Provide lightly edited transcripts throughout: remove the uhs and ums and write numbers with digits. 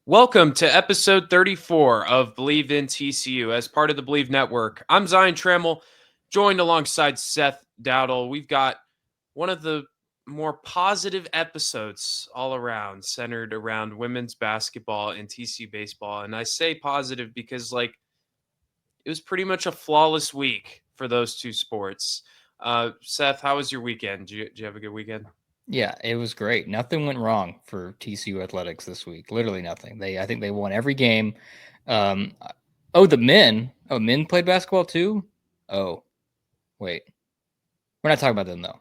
Welcome to episode 34 of Believe in TCU as part of the Believe Network. I'm Zion Trammell, joined alongside Seth Dowdle. We've got one of the more positive episodes all around, centered around women's basketball and TCU baseball. And I say positive because, it was pretty much a flawless week for those two sports. Seth, how was your weekend? Did you have a good weekend? Yeah, it was great. Nothing went wrong for TCU athletics this week. Literally nothing. I think they won every game. Um, the men. Oh, men played basketball too. Oh, wait, we're not talking about them though.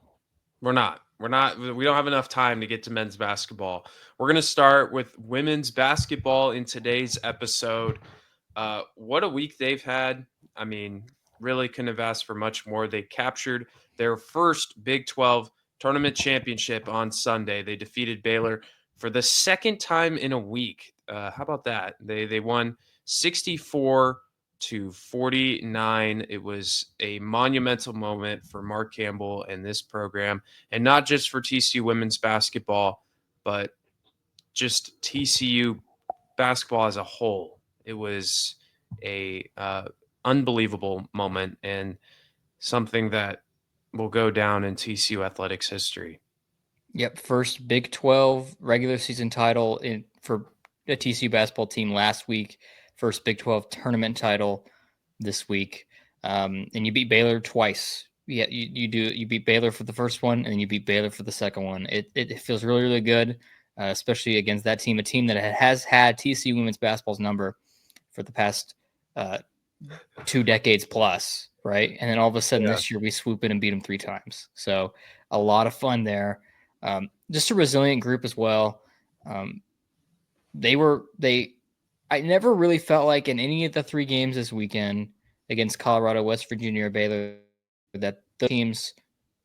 We're not. We're not. We don't have enough time to get to men's basketball. We're going to start with women's basketball in today's episode. What a week they've had. I mean, really couldn't have asked for much more. They captured their first Big 12 tournament championship on Sunday. They defeated Baylor for the second time in a week. How about that? They won 64-49. It was a monumental moment for Mark Campbell and this program, and not just for TCU women's basketball, but just TCU basketball as a whole. It was a unbelievable moment and something that will go down in TCU athletics history. Yep, first Big 12 regular season title for a TCU basketball team last week. First Big 12 tournament title this week, and you beat Baylor twice. Yeah, you do. You beat Baylor for the first one, and then you beat Baylor for the second one. It feels really really good, especially against that team, a team that has had TCU women's basketball's number for the past 2 decades plus, right? And then all of a sudden Yeah. this year we swoop in and beat them 3 times. So a lot of fun there. Just a resilient group as well. Um, they. I never really felt like in any of the 3 games this weekend against Colorado, West Virginia, or Baylor that the teams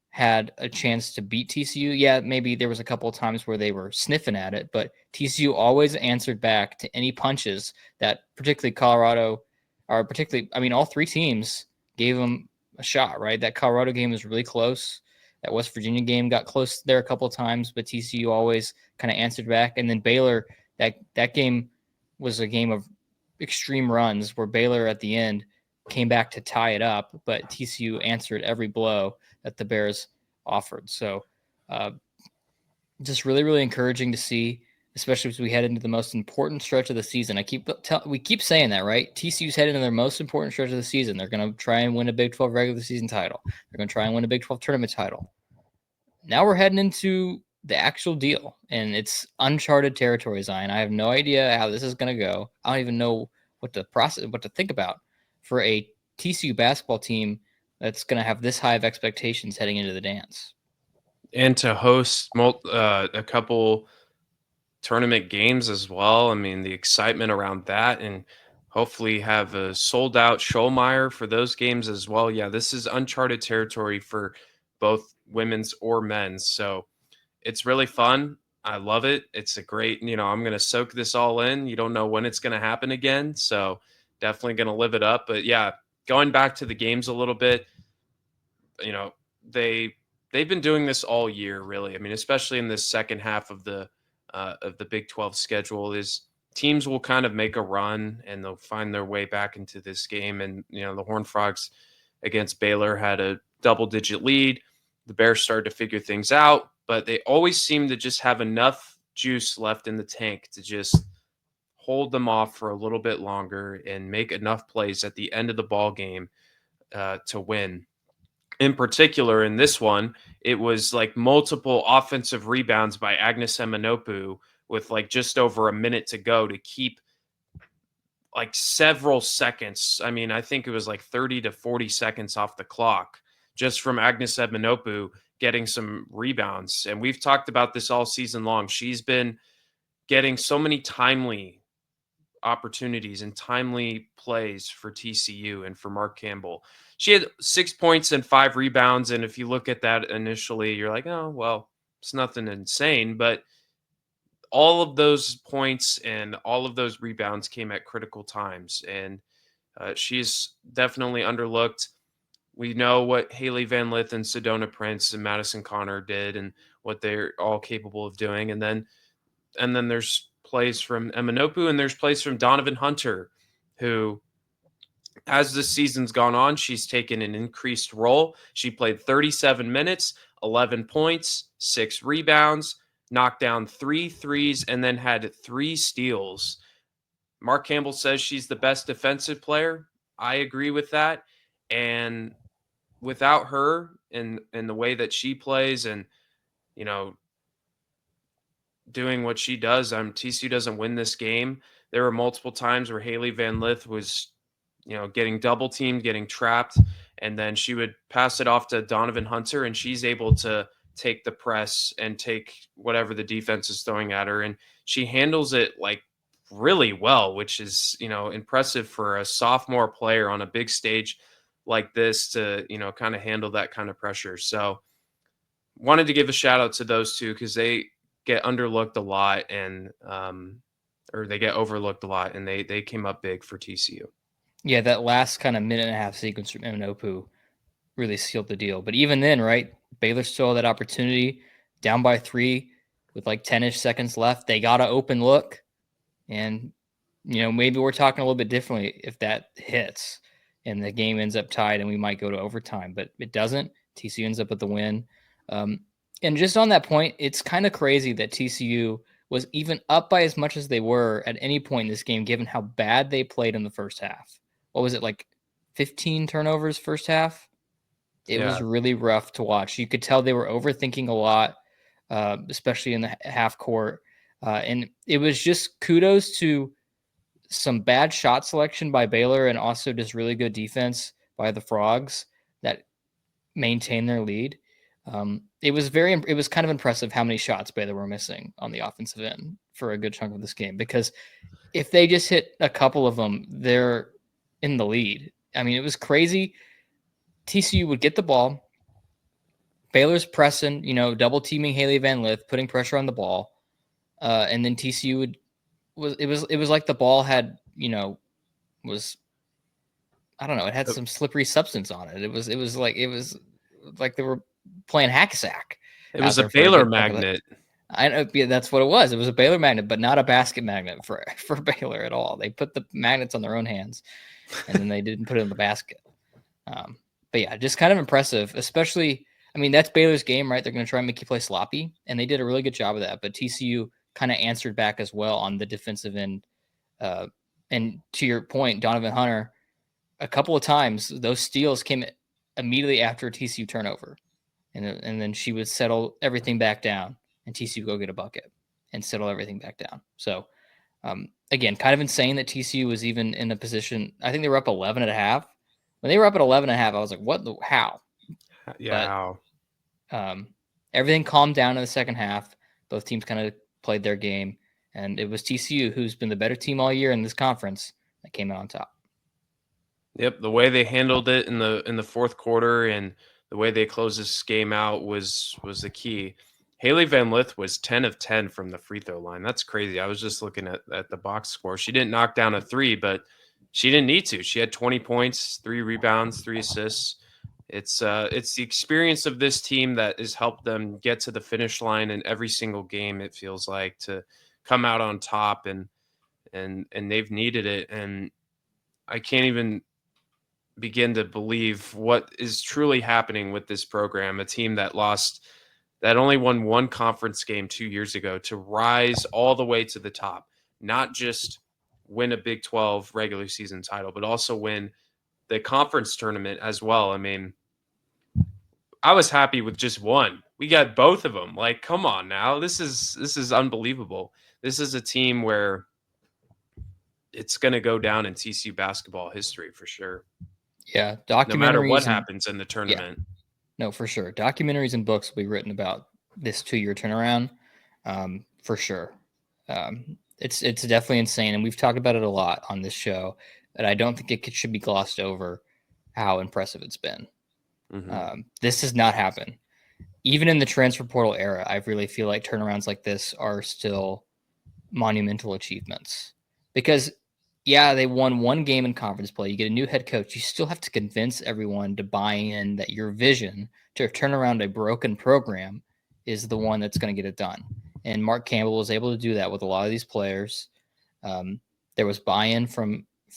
had a chance to beat TCU. Yeah, maybe there was a couple of times where they were sniffing at it, but TCU always answered back to any punches that particularly Colorado or particularly, I mean, all 3 teams gave them a shot, right? That Colorado game was really close. That West Virginia game got close there a couple of times, but TCU always kind of answered back. And then Baylor, that game was a game of extreme runs where Baylor at the end came back to tie it up, but TCU answered every blow that the Bears offered. So, uh, just really, really encouraging to see, especially as we head into the most important stretch of the season. We keep saying that, right? TCU's headed into their most important stretch of the season. They're going to try and win a Big 12 regular season title. They're going to try and win a Big 12 tournament title. Now we're heading into the actual deal, and it's uncharted territory, Zion. I have no idea how this is going to go. I don't even know what to think about for a TCU basketball team that's going to have this high of expectations heading into the dance. And to host a couple tournament games as well. I mean, the excitement around that, and hopefully have a sold out Schollmeyer for those games as well. Yeah, this is uncharted territory for both women's or men's. So it's really fun. I love it. It's a great, I'm going to soak this all in. You don't know when it's going to happen again. So definitely going to live it up. But yeah, going back to the games a little bit, you know, they they've been doing this all year, really. I mean, especially in this second half of the Big 12 schedule, is teams will kind of make a run and they'll find their way back into this game. And the Horned Frogs against Baylor had a double-digit lead. The Bears started to figure things out, but they always seem to just have enough juice left in the tank to just hold them off for a little bit longer and make enough plays at the end of the ball game to win. In particular, in this one, it was like multiple offensive rebounds by Agnes Eminopu with like just over a minute to go to keep like several seconds. I mean, I think it was like 30 to 40 seconds off the clock just from Agnes Eminopu getting some rebounds. And we've talked about this all season long. She's been getting so many timely opportunities and timely plays for TCU and for Mark Campbell. She had 6 points and 5 rebounds. And if you look at that initially, you're like, oh, well, it's nothing insane. But all of those points and all of those rebounds came at critical times. And she's definitely underlooked. We know what Haley Van Lith and Sedona Prince and Madison Connor did and what they're all capable of doing. And then there's plays from Eminopu, and there's plays from Donovan Hunter, who, as the season's gone on, she's taken an increased role. She played 37 minutes, 11 points, 6 rebounds, knocked down 3 threes, and then had 3 steals. Mark Campbell says she's the best defensive player. I agree with that. And without her and the way that she plays and, you know, doing what she does, TCU doesn't win this game. There were multiple times where Haley Van Lith was, getting double teamed, getting trapped, and then she would pass it off to Donovan Hunter, and she's able to take the press and take whatever the defense is throwing at her, and she handles it like really well, which is, impressive for a sophomore player on a big stage like this to, kind of handle that kind of pressure. So wanted to give a shout out to those two because they get underlooked a lot and or they get overlooked a lot, and they came up big for TCU. Yeah, that last kind of minute and a half sequence from Eminopu really sealed the deal. But even then, right, Baylor still had that opportunity, down by 3 with like 10-ish seconds left. They got an open look, and maybe we're talking a little bit differently if that hits and the game ends up tied and we might go to overtime, but it doesn't. TCU ends up with the win. And just on that point, it's kind of crazy that TCU was even up by as much as they were at any point in this game, given how bad they played in the first half. What was it, like 15 turnovers first half? It was really rough to watch. You could tell they were overthinking a lot, especially in the half court. And it was just kudos to some bad shot selection by Baylor and also just really good defense by the Frogs that maintained their lead. It was kind of impressive how many shots Baylor were missing on the offensive end for a good chunk of this game, because if they just hit a couple of them, they're in the lead. I mean, it was crazy. TCU would get the ball. Baylor's pressing, double teaming Haley Van Lith, putting pressure on the ball. And then TCU it was like the ball had, was, I don't know, it had some slippery substance on it. It was like they were playing hack-a-sack. It was a Baylor magnet. I know, yeah, that's what it was. It was a Baylor magnet, but not a basket magnet for Baylor at all. They put the magnets on their own hands, and then they didn't put it in the basket. But yeah, just kind of impressive, especially, I mean, that's Baylor's game, right? They're going to try and make you play sloppy, and they did a really good job of that. But TCU kind of answered back as well on the defensive end. And to your point, Donovan Hunter, a couple of times, those steals came immediately after a TCU turnover. And then she would settle everything back down, and TCU would go get a bucket and settle everything back down. So, again, kind of insane that TCU was even in a position. I think they were up 11 at a half. When they were up at 11 and a half, I was like, how? Yeah. But, everything calmed down in the second half. Both teams kind of played their game, and it was TCU, who's been the better team all year in this conference, that came out on top. Yep, the way they handled it in the fourth quarter and the way they closed this game out was the key. Haley Van Lith was 10 of 10 from the free throw line. That's crazy. I was just looking at the box score. She didn't knock down a 3, but she didn't need to. She had 20 points, 3 rebounds, 3 assists. It's the experience of this team that has helped them get to the finish line in every single game, it feels like, to come out on top, and they've needed it. And I can't even begin to believe what is truly happening with this program, a team that only won one conference game 2 years ago, to rise all the way to the top, not just win a Big 12 regular season title, but also win the conference tournament as well. I mean, I was happy with just one. We got both of them. Like, come on now. This is unbelievable. This is a team where it's going to go down in TCU basketball history for sure. Yeah, no matter what happens in the tournament. Yeah, no, for sure. Documentaries and books will be written about this 2-year turnaround, for sure. It's definitely insane, and we've talked about it a lot on this show. But I don't think it should be glossed over how impressive it's been. Mm-hmm. This does not happen. Even in the transfer portal era, I really feel like turnarounds like this are still monumental achievements. Because, yeah, they won one game in conference play. You get a new head coach. You still have to convince everyone to buy in that your vision to turn around a broken program is the one that's going to get it done. and Mark Campbell was able to do that with a lot of these players. There was buy-in for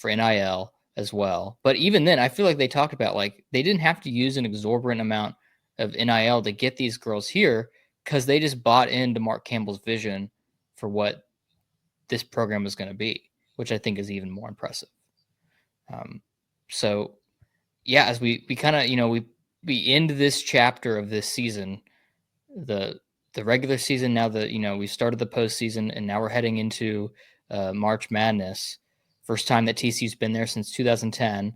NIL as well. But even then, I feel like they talked about like they didn't have to use an exorbitant amount of NIL to get these girls here because they just bought into Mark Campbell's vision for what this program was going to be, which I think is even more impressive. So yeah, as we kind of, we end this chapter of this season, the regular season, now that, we started the postseason and now we're heading into March Madness. First time that TCU's been there since 2010.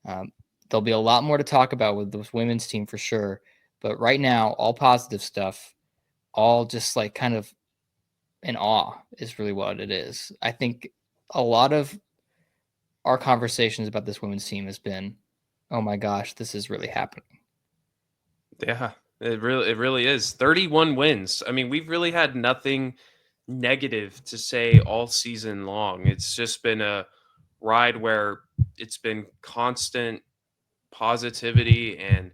There'll be a lot more to talk about with this women's team for sure. But right now, all positive stuff, all just like kind of in awe is really what it is. I think a lot of our conversations about this women's team has been, oh my gosh, this is really happening. Yeah, it really is. 31 wins. I mean, we've really had nothing negative to say all season long. It's just been a ride where it's been constant positivity, and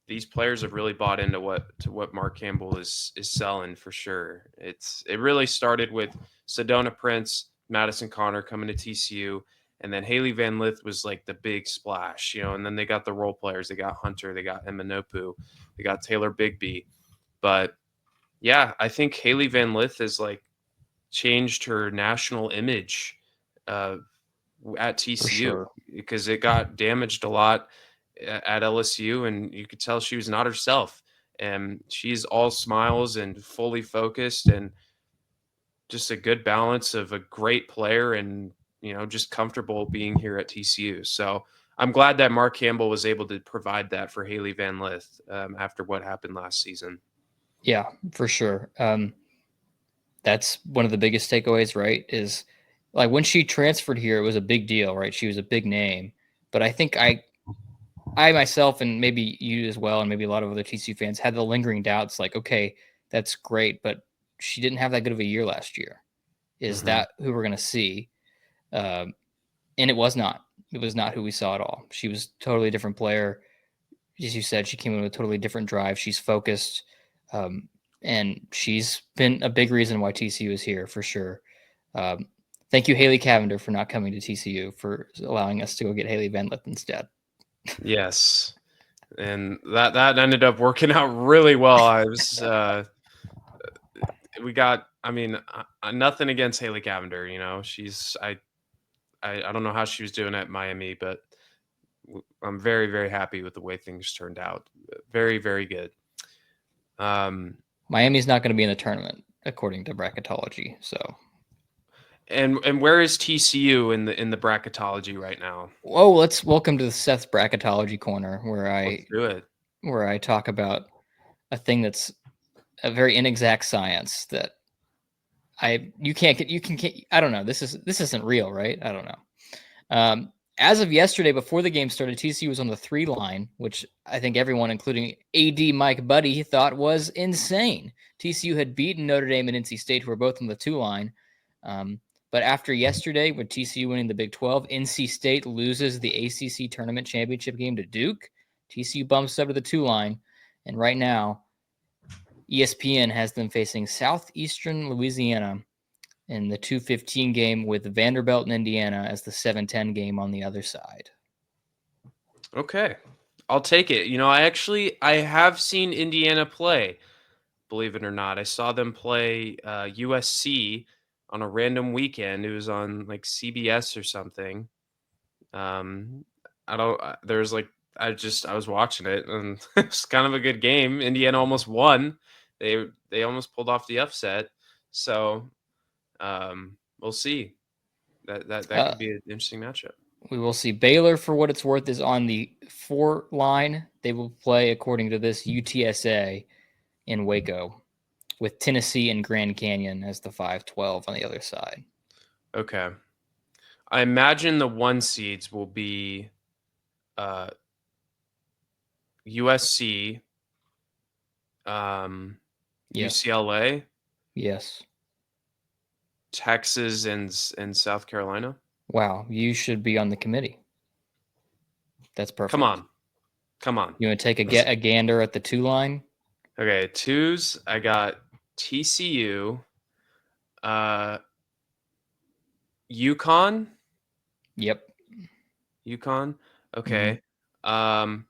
these players have really bought into what Mark Campbell is selling for sure. It really started with Sedona Prince, Madison Connor coming to TCU, and then Haley Van Lith was like the big splash, and then they got the role players. They got Hunter, they got Emma Nopu, they got Taylor Bigby. But yeah, I think Haley Van Lith has like changed her national image uh, at TCU sure. because it got damaged a lot at LSU, and you could tell she was not herself. And she's all smiles and fully focused, and just a good balance of a great player and just comfortable being here at TCU. So I'm glad that Mark Campbell was able to provide that for Haley Van Lith after what happened last season. Yeah, for sure. That's one of the biggest takeaways, right? Is like when she transferred here, it was a big deal, right? She was a big name. But I think I myself, and maybe you as well, and maybe a lot of other TCU fans had the lingering doubts like, okay, that's great, but she didn't have that good of a year last year. Is Mm-hmm. that who we're going to see? And it was not. It was not who we saw at all. She was a totally different player. As you said, she came in with a totally different drive. She's focused. And she's been a big reason why TCU is here for sure. Thank you, Haley Cavender, for not coming to TCU, for allowing us to go get Haley Van Lith instead. Yes, and that ended up working out really well. We got. I mean, nothing against Haley Cavender. She's I don't know how she was doing at Miami, but I'm very very happy with the way things turned out. Very very good. Miami's not going to be in the tournament according to bracketology. So, and where is TCU in the bracketology right now? oh, let's welcome to the Seth's bracketology corner, Let's do it. where I talk about a thing that's a very inexact science that I don't know. This isn't real, right? I don't know. As of yesterday, before the game started, TCU was on the 3 line, which I think everyone, including AD Mike Buddy, thought was insane. TCU had beaten Notre Dame and NC State, who were both on the 2 line. But after yesterday, with TCU winning the Big 12, NC State loses the ACC tournament championship game to Duke. TCU bumps up to the 2 line, and right now, ESPN has them facing Southeastern Louisiana in the 2:15 game with Vanderbilt and Indiana as the 7:10 game on the other side. Okay, I'll take it. I have seen Indiana play. Believe it or not, I saw them play USC on a random weekend. It was on like CBS or something. Um, I don't. There's like I was watching it, and it's kind of a good game. Indiana almost won. They almost pulled off the upset. So we'll see. That could be an interesting matchup. We will see. Baylor, for what it's worth, is on the 4 line. They will play, according to this, UTSA in Waco, with Tennessee and Grand Canyon as the 5-12 on the other side. Okay. I imagine the 1 seeds will be USC, Yes. UCLA, Yes. Texas, and South Carolina. Wow, you should be on the committee. That's perfect. Come on. You want to take a gander at the 2 line? Okay, 2s. I got TCU, uh, UConn, Yep. UConn. Hmm. Okay. Um,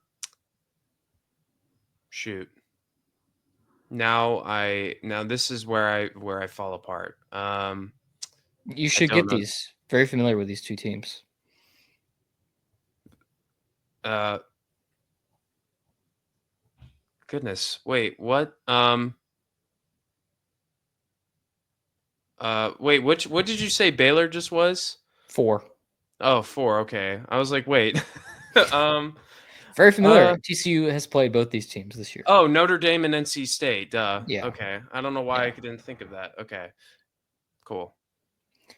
shoot. Now this is where I fall apart. You I should don't get know. these. Very familiar with these two teams. Uh, Goodness. Wait, what? Wait, what did you say Baylor just was? 4. Oh, 4. Okay. I was like, wait. um, Very uh, familiar. TCU has played both these teams this year. oh, Notre Dame and NC State. Duh. Yeah. Okay. I don't know why I Yeah. didn't think of that. Okay. Cool.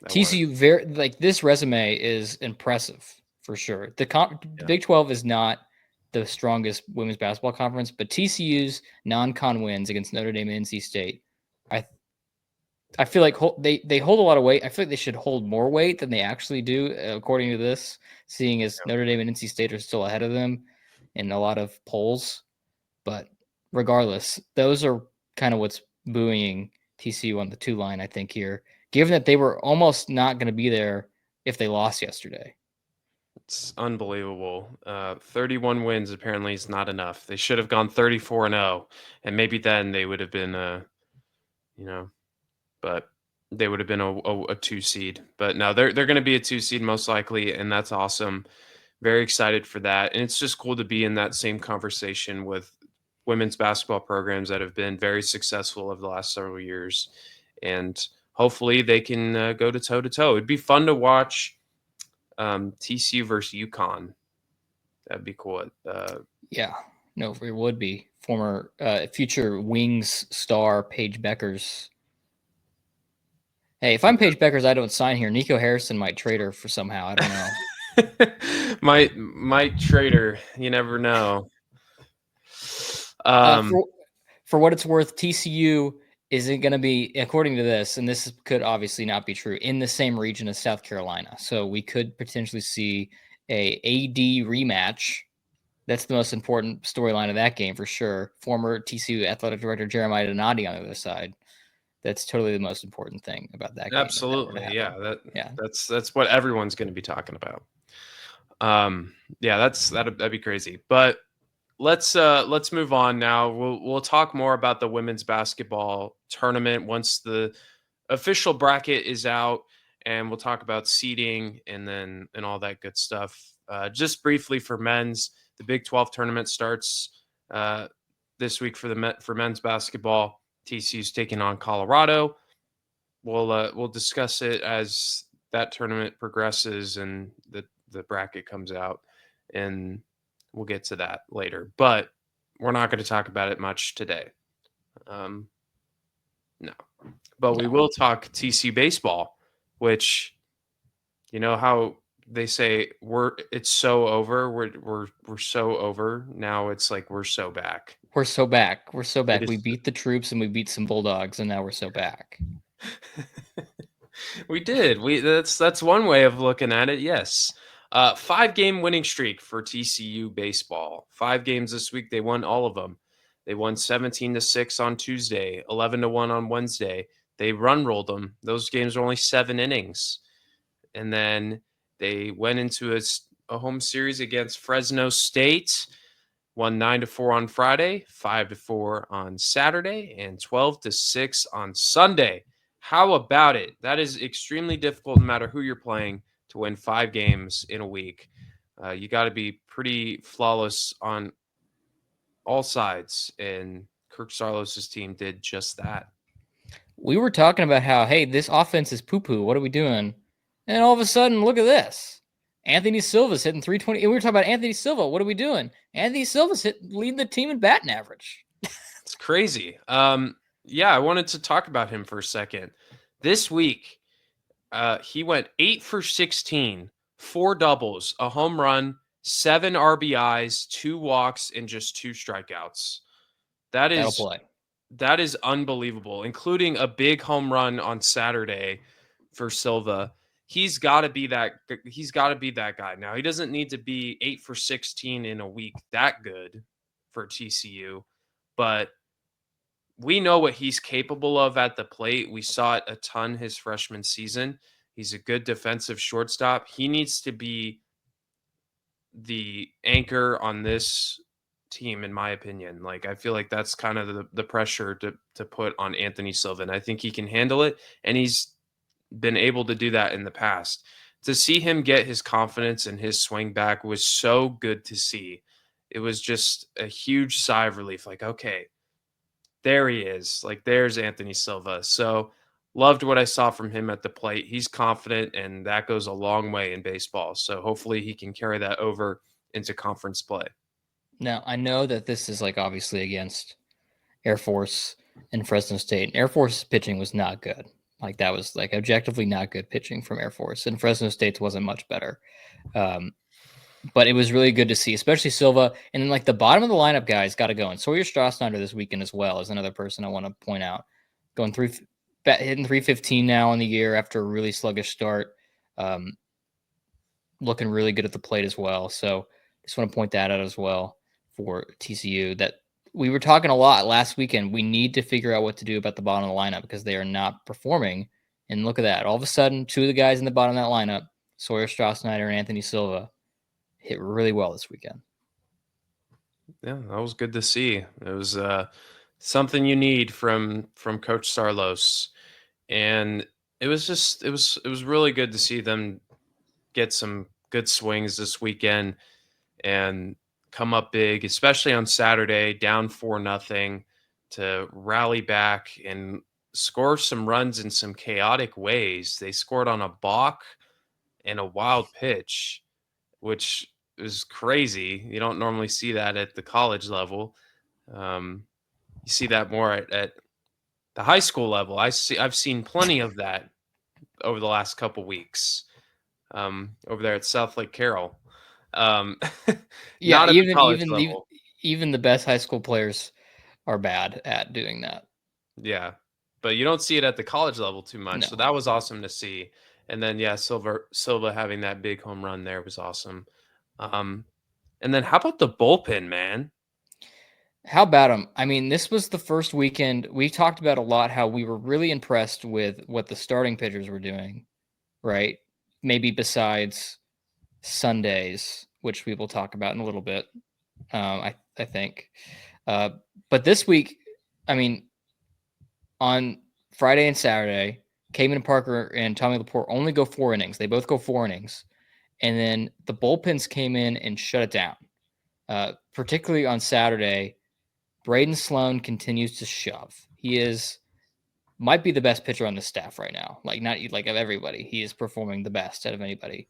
That TCU works. very like this resume is impressive for sure. The Yeah. Big 12 is not the strongest women's basketball conference, but TCU's non-con wins against Notre Dame and NC State, I I feel like they hold a lot of weight. I feel like they should hold more weight than they actually do, according to this. Seeing as Notre Dame and NC State are still ahead of them in a lot of polls, but regardless, those are kind of what's buoying TCU on the 2 line. I think here, given that they were almost not going to be there if they lost yesterday. It's unbelievable. 31 wins apparently is not enough. They should have gone 34-0, and maybe then they would have been, you know, but they would have been a 2 seed. But no, they're going to be a 2 seed most likely, and that's awesome. Very excited for that, and it's just cool to be in that same conversation with women's basketball programs that have been very successful over the last several years, and hopefully they can go to toe to toe. It'd be fun to watch TCU versus UConn. That'd be cool. Yeah, no, it would be former future Wings star Paige Beckers. Hey, if I'm Paige Beckers, I don't sign here. Nico Harrison might trade her for somehow. I don't know. might trader. You never know. Uh, Um, for for what it's worth, TCU isn't going to be, according to this, and this could obviously not be true, in the same region as South Carolina. So we could potentially see a AD rematch. That's the most important storyline of that game for sure. Former TCU athletic director Jeremiah Donati on the other side. That's totally the most important thing about that game if that were to Absolutely, happen. yeah. Yeah. That's what everyone's going to be talking about. Yeah, that'd be crazy. But let's move on now. We'll talk more about the women's basketball tournament once the official bracket is out, and we'll talk about seeding and all that good stuff. Just briefly for men's, the Big 12 tournament starts uh, this week for men's basketball. TCU's taking on Colorado. We'll discuss it as that tournament progresses and the bracket comes out, and we'll get to that later. But we're not going to talk about it much today. Um, no, but we No. will talk TCU baseball, which you know how they say it's so over. We're so over now. It's like we're so back. We're so back. We're so It back. We is. beat the troops and we beat some Bulldogs, and now we're so back. We did. That's one way of looking at it. Yes. 5 game winning streak for TCU baseball. 5 games this week. They won all of them. They won 17-6 on Tuesday, 11-1 on Wednesday. They run rolled them. Those games were only 7 innings. And then they went into a home series against Fresno State. Won 9-4 on Friday, 5-4 on Saturday, and 12-6 on Sunday. How about it? That is extremely difficult, no matter who you're playing, to win 5 games in a week. You got to be pretty flawless on all sides, and Kirk Sarlos's team did just that. We were talking about how, hey, this offense is poo poo. What are we doing? And all of a sudden, look at this. Anthony Silva's hitting 320. And we were talking about Anthony Silva. What are we doing? Anthony Silva's leading the team in batting average. It's crazy. Yeah, I wanted to talk about him for a second. This week, he went 8 for 16, 4 doubles, a home run, 7 RBIs, 2 walks, and just 2 strikeouts. That That'll is play. that is unbelievable, including a big home run on Saturday for Silva. He's got to be that. He's got to be that guy. Now he doesn't need to be 8 for 16 in a week that good for TCU, but we know what he's capable of at the plate. We saw it a ton his freshman season. He's a good defensive shortstop. He needs to be the anchor on this team, in my opinion. Like, I feel like that's kind of the pressure to put on Anthony Silva. And I think he can handle it. And he's been able to do that in the past. To see him get his confidence and his swing back was so good to see. It was just a huge sigh of relief. Like, okay, there he is. Like, there's Anthony Silva. So loved what I saw from him at the plate. He's confident, and that goes a long way in baseball. So hopefully he can carry that over into conference play. Now, I know that this is like obviously against Air Force and Fresno State. Air Force pitching was not good. Like that was like objectively not good pitching from Air Force, and Fresno State's wasn't much better. Um, but it was really good to see, especially Silva. And then like the bottom of the lineup guys got to go. And Sawyer Strasnyder this weekend as well is another person I want to point out. Going through, hitting 315 now in the year after a really sluggish start. Looking really good at the plate as well. So just want to point that out as well for TCU. That we were talking a lot last weekend. We need to figure out what to do about the bottom of the lineup because they are not performing. And look at that. All of a sudden, two of the guys in the bottom of that lineup, Sawyer Strasnyder and Anthony Silva, hit really well this weekend. Yeah, that was good to see. It was something you need from Coach Sarlos, and it was really good to see them get some good swings this weekend and come up big, especially on Saturday, down 4-0, to rally back and score some runs in some chaotic ways. They scored on a balk and a wild pitch, which is crazy. You don't normally see that at the college level. Um, you see that more at the high school level. I've seen plenty of that over the last couple weeks over there at South Lake Carroll. Um, Yeah, not at the college even level. even the best high school players are bad at doing that. Yeah, but you don't see it at the college level too much. So No. that was awesome to see. And then yeah, Silva having that big home run there was awesome. Um, and then how about the bullpen, man? How about them? I mean, this was the first weekend we talked about a lot how we were really impressed with what the starting pitchers were doing, right? Maybe besides Sundays, which we will talk about in a little bit. I think. Uh, but this week, I mean, on Friday and Saturday, Cayman Parker and Tommy Laporte only go 4 innings. They both go 4 innings. And then the bullpens came in and shut it down. Particularly on Saturday, Braden Sloan continues to shove. He might be the best pitcher on the staff right now. Like not like of everybody. He is performing the best out of anybody.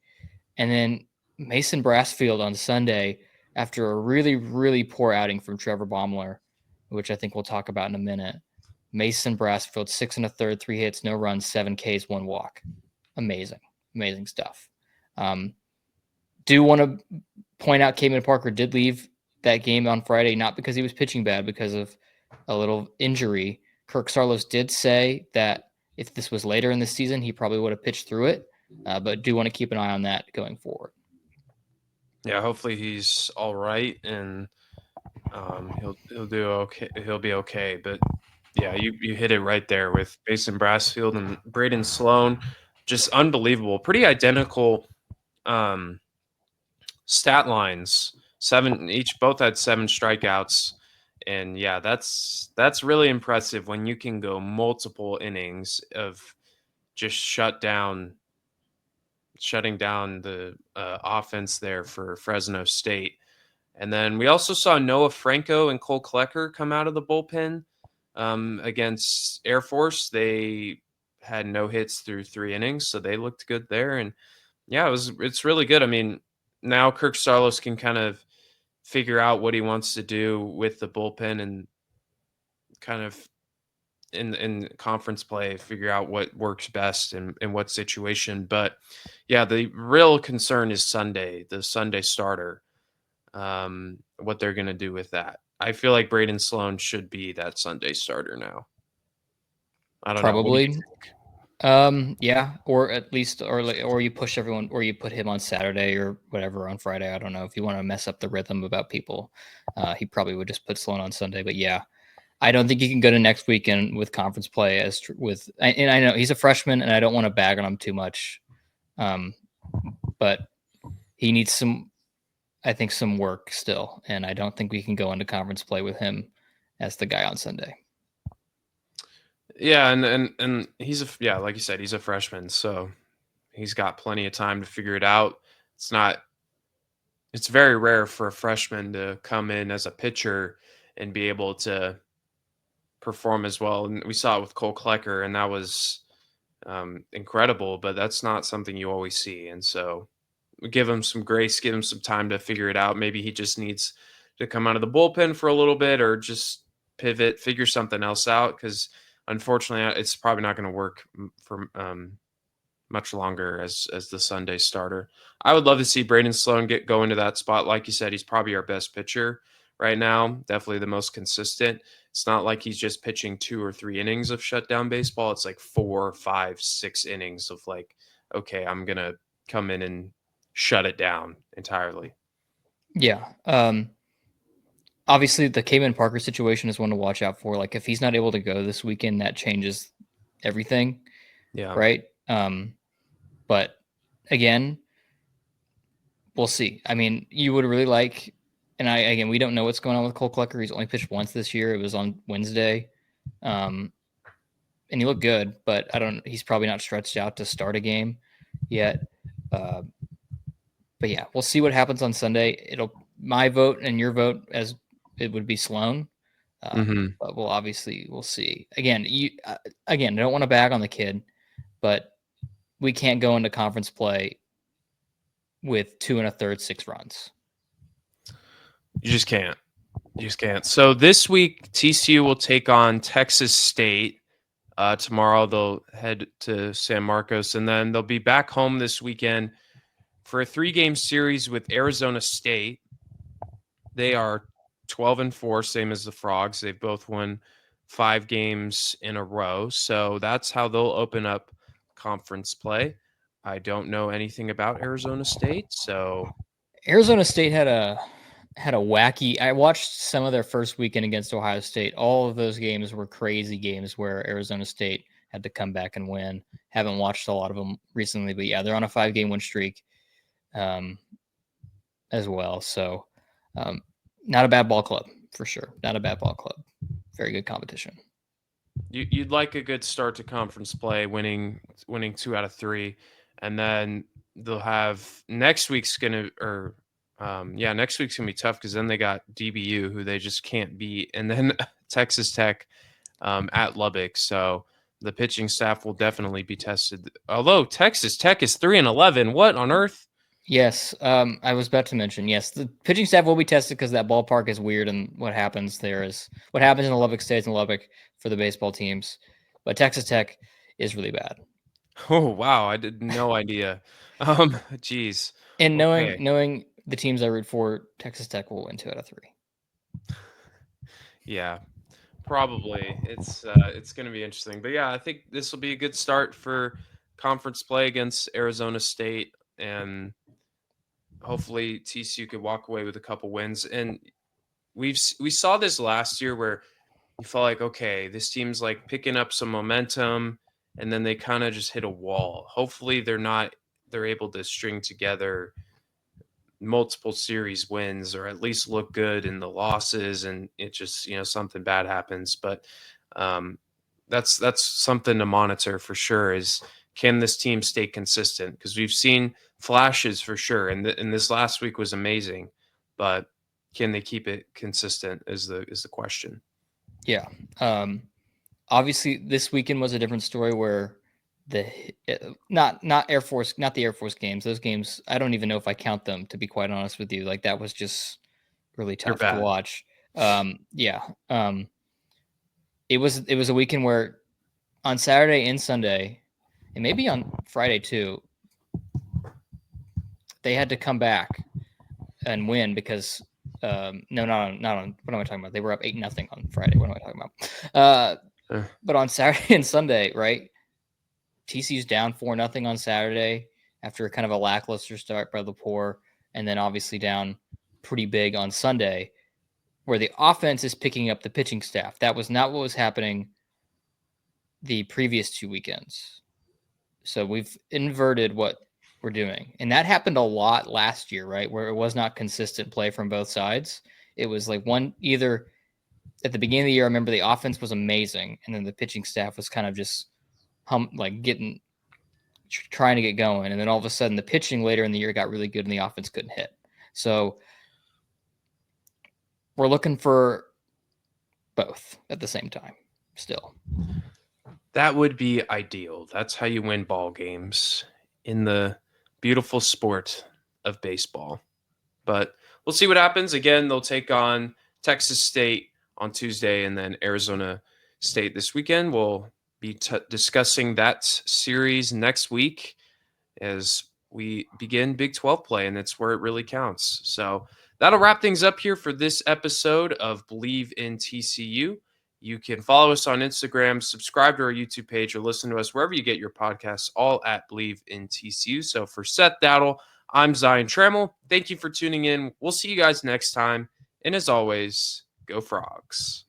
And then Mason Brassfield on Sunday, after a really, really poor outing from Trevor Baumler, which I think we'll talk about in a minute. Mason Brassfield, 6 1/3, 3 hits, no runs, 7 Ks, 1 walk. Amazing, amazing stuff. Do want to point out Cayman Parker did leave that game on Friday, not because he was pitching bad, because of a little injury. Kirk Sarlos did say that if this was later in the season, he probably would have pitched through it, but do want to keep an eye on that going forward. Yeah, hopefully he's all right and he'll do okay. He'll be okay. But yeah, you hit it right there with Mason Brassfield and Braden Sloan, just unbelievable. Pretty identical um, stat lines. Seven each, both had 7 strikeouts, and yeah, that's really impressive when you can go multiple innings of just shutting down the offense there for Fresno State. And then we also saw Noah Franco and Cole Klecker come out of the bullpen against Air Force. They had no hits through 3 innings, so they looked good there. And yeah, it's really good. I mean, now Kirk Saarloos can kind of figure out what he wants to do with the bullpen and kind of in conference play figure out what works best in what situation. But yeah, the real concern is the Sunday starter, what they're going to do with that. I feel like Braden Sloan should be that Sunday starter now. I don't know. What do you Probably. think? Yeah, or at least, or you push everyone, or you put him on Saturday or whatever on Friday. I don't know if you want to mess up the rhythm about people. He probably would just put Sloan on Sunday, but yeah. I don't think he can go to next weekend with conference play and I know he's a freshman, and I don't want to bag on him too much, but he needs some work still, and I don't think we can go into conference play with him as the guy on Sunday. Yeah, and yeah, like you said, he's a freshman, so he's got plenty of time to figure it out. It's not it's very rare for a freshman to come in as a pitcher and be able to perform as well. And we saw it with Cole Klecker, and that was incredible. But that's not something you always see. And so, give him some grace, give him some time to figure it out. Maybe he just needs to come out of the bullpen for a little bit, or just pivot, figure something else out. Because unfortunately, it's probably not going to work for much longer as the Sunday starter. I would love to see Braden Sloan go into that spot. Like you said, he's probably our best pitcher right now. Definitely the most consistent. It's not like he's just pitching 2 or 3 innings of shutdown baseball. It's like 4, 5, 6 innings of like, okay, I'm gonna come in and shut it down entirely. Yeah. Obviously, the Cayman Parker situation is one to watch out for. Like, if he's not able to go this weekend, that changes everything, Yeah. right? But again, we'll see. I mean, you would really like, and we don't know what's going on with Cole Klecker. He's only pitched once this year. It was on Wednesday, and he looked good, but he's probably not stretched out to start a game yet. But yeah, we'll see what happens on Sunday. My vote and your vote as it would be Sloan. But we'll see. Again, I don't want to bag on the kid, but we can't go into conference play with 2 1/3 6 runs. You just can't. You just can't. So this week, TCU will take on Texas State. Tomorrow they'll head to San Marcos, and then they'll be back home this weekend for a 3-game series with Arizona State. They are 12-4, same as the Frogs. They've both won 5 games in a row. So that's how they'll open up conference play. I don't know anything about Arizona State, so Arizona State had a wacky. I watched some of their first weekend against Ohio State. All of those games were crazy games where Arizona State had to come back and win. Haven't watched a lot of them recently, but yeah, they're on a 5-game win streak as well. So not a bad ball club for sure. Not a bad ball club. Very good competition. you'd like a good start to conference play, winning 2 out of 3, and then they'll have next week's gonna next week's gonna be tough because then they got DBU who they just can't beat, and then Texas Tech at Lubbock. So the pitching staff will definitely be tested. Although Texas Tech is 3-11, what on earth? Yes, I was about to mention. Yes, the pitching staff will be tested because that ballpark is weird, and what happens in the Lubbock stays in Lubbock for the baseball teams. But Texas Tech is really bad. Oh wow, I did no idea. Geez. And Okay. knowing the teams I root for, Texas Tech will win 2 out of 3. Yeah, probably. It's going to be interesting. But yeah, I think this will be a good start for conference play against Arizona State, and hopefully TCU could walk away with a couple wins. And we saw this last year where you felt like, okay, this team's like picking up some momentum, and then they kind of just hit a wall. Hopefully they're able to string together multiple series wins, or at least look good in the losses, and it just, something bad happens. But um, that's something to monitor for sure, is can this team stay consistent? Because we've seen flashes for sure, and this last week was amazing, but can they keep it consistent is the question. Yeah. Obviously, this weekend was a different story where not Air Force, not the Air Force games. Those games, I don't even know if I count them, to be quite honest with you. Like, that was just really They're tough to bad. watch. Yeah. It was a weekend where on Saturday and Sunday, and maybe on Friday too, they had to come back and win because no, not on. What am I talking about? They were up 8-0 on Friday. What am I talking about? But on Saturday and Sunday, right? TCU's down 4-0 on Saturday after kind of a lackluster start by the poor, and then obviously down pretty big on Sunday. where the offense is picking up the pitching staff. That was not what was happening the previous 2 weekends. So we've inverted what we're doing. And that happened a lot last year, right? Where it was not consistent play from both sides. It was like one either at the beginning of the year, I remember the offense was amazing, and then the pitching staff was kind of just trying to get going. And then all of a sudden the pitching later in the year got really good and the offense couldn't hit. So we're looking for both at the same time still. That would be ideal. That's how you win ball games in the beautiful sport of baseball. But we'll see what happens. Again, they'll take on Texas State on Tuesday and then Arizona State this weekend. We'll be discussing that series next week as we begin Big 12 play, and that's where it really counts. So that'll wrap things up here for this episode of Believe in TCU. You can follow us on Instagram, subscribe to our YouTube page, or listen to us wherever you get your podcasts, all at Believe in TCU. So for Seth Dowdle, I'm Zion Trammell. Thank you for tuning in. We'll see you guys next time. And as always, go Frogs.